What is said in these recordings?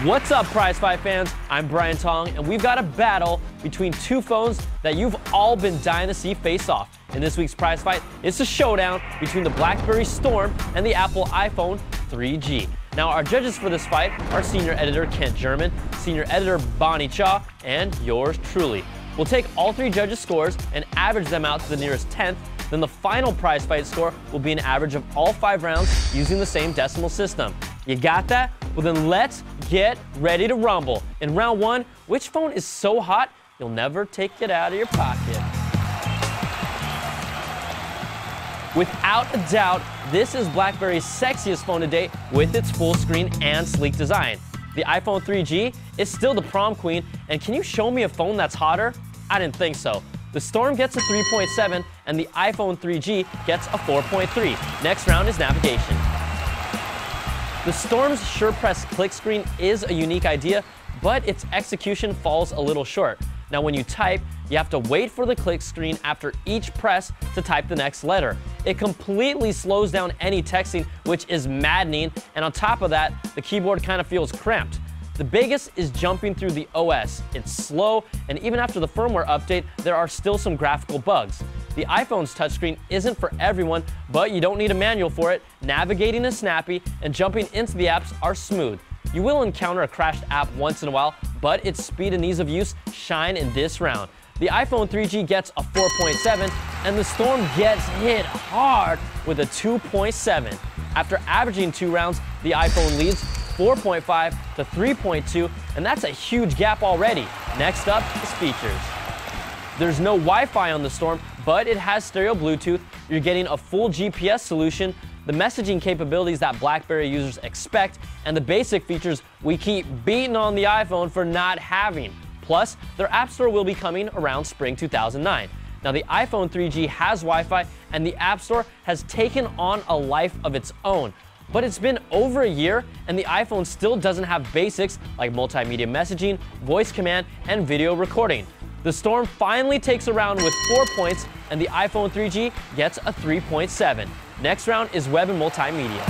What's up, Prize Fight fans? I'm Brian Tong, and we've got a battle between two phones that you've all been dying to see face off. In this week's Prize Fight, it's a showdown between the Blackberry Storm and the Apple iPhone 3G. Now, our judges for this fight are senior editor Kent German, senior editor Bonnie Cha, and yours truly. We'll take all three judges' scores and average them out to the nearest 10th. Then the final Prize Fight score will be an average of all 5 rounds using the same decimal system. You got that? Well then let's get ready to rumble. In round 1, which phone is so hot you'll never take it out of your pocket? Without a doubt, this is BlackBerry's sexiest phone to date with its full screen and sleek design. The iPhone 3G is still the prom queen, and can you show me a phone that's hotter? I didn't think so. The Storm gets a 3.7 and the iPhone 3G gets a 4.3. Next round is navigation. The Storm's SurePress click screen is a unique idea, but its execution falls a little short. Now when you type, you have to wait for the click screen after each press to type the next letter. It completely slows down any texting, which is maddening, and on top of that, the keyboard kind of feels cramped. The biggest is jumping through the OS. It's slow, and even after the firmware update, there are still some graphical bugs. The iPhone's touchscreen isn't for everyone, but you don't need a manual for it. Navigating is snappy, and jumping into the apps are smooth. You will encounter a crashed app once in a while, but its speed and ease of use shine in this round. The iPhone 3G gets a 4.7, and the Storm gets hit hard with a 2.7. After averaging 2 rounds, the iPhone leads 4.5 to 3.2, and that's a huge gap already. Next up is features. There's no Wi-Fi on the Storm, but it has stereo Bluetooth. You're getting a full GPS solution, the messaging capabilities that BlackBerry users expect, and the basic features we keep beating on the iPhone for not having. Plus, their App Store will be coming around spring 2009. Now, the iPhone 3G has Wi-Fi, and the App Store has taken on a life of its own. But it's been over a year, and the iPhone still doesn't have basics like multimedia messaging, voice command, and video recording. The Storm finally takes a round with 4 points, and the iPhone 3G gets a 3.7. Next round is web and multimedia.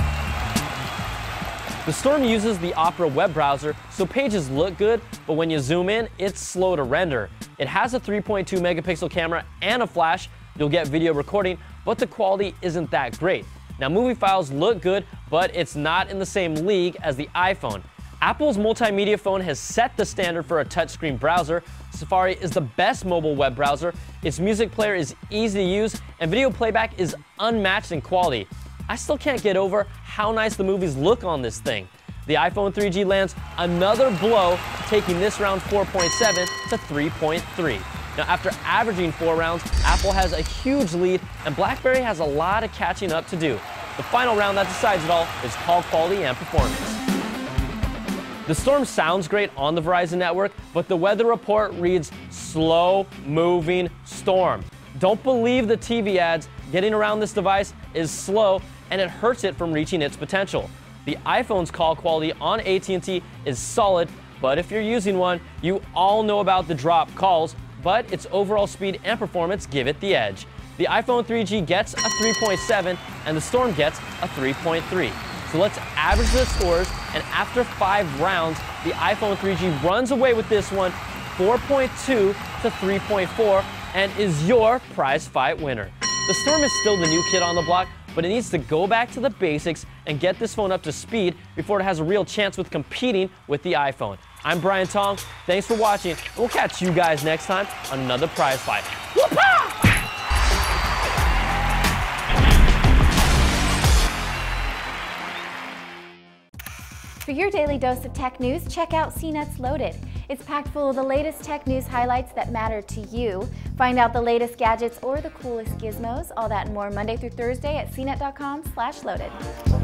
The Storm uses the Opera web browser, so pages look good, but when you zoom in, it's slow to render. It has a 3.2 megapixel camera and a flash. You'll get video recording, but the quality isn't that great. Now, movie files look good, but it's not in the same league as the iPhone. Apple's multimedia phone has set the standard for a touchscreen browser. Safari is the best mobile web browser. Its music player is easy to use, and video playback is unmatched in quality. I still can't get over how nice the movies look on this thing. The iPhone 3G lands another blow, taking this round 4.7 to 3.3. Now, after averaging 4 rounds, Apple has a huge lead, and BlackBerry has a lot of catching up to do. The final round that decides it all is call quality and performance. The Storm sounds great on the Verizon network, but the weather report reads slow-moving storm. Don't believe the TV ads. Getting around this device is slow, and it hurts it from reaching its potential. The iPhone's call quality on AT&T is solid, but if you're using one, you all know about the drop calls, but its overall speed and performance give it the edge. The iPhone 3G gets a 3.7, and the Storm gets a 3.3. So let's average the scores, and after 5 rounds, the iPhone 3G runs away with this one, 4.2 to 3.4, and is your prize fight winner. The Storm is still the new kid on the block, but it needs to go back to the basics and get this phone up to speed before it has a real chance with competing with the iPhone. I'm Brian Tong. Thanks for watching, and we'll catch you guys next time on another prize fight. Whoop-ah! For your daily dose of tech news, check out CNET's Loaded. It's packed full of the latest tech news highlights that matter to you. Find out the latest gadgets or the coolest gizmos, all that and more Monday through Thursday at cnet.com/loaded.